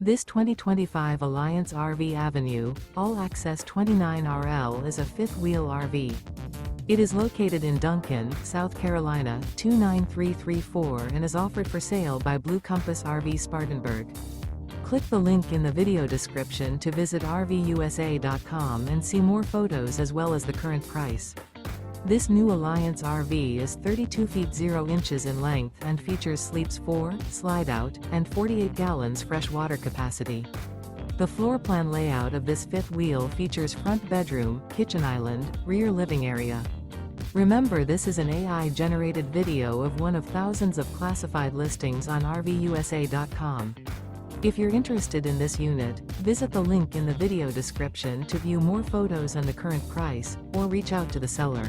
This 2025 Alliance RV Avenue, all-access 29RL is a fifth-wheel RV. It is located in Duncan, South Carolina, 29334 and is offered for sale by Blue Compass RV Spartanburg. Click the link in the video description to visit RVUSA.com and see more photos as well as the current price. This new Alliance RV is 32 feet 0 inches in length and features sleeps 4, slide-out, and 48 gallons fresh water capacity. The floor plan layout of this fifth wheel features front bedroom, kitchen island, rear living area. Remember, this is an AI-generated video of one of thousands of classified listings on RVUSA.com. If you're interested in this unit, visit the link in the video description to view more photos and the current price, or reach out to the seller.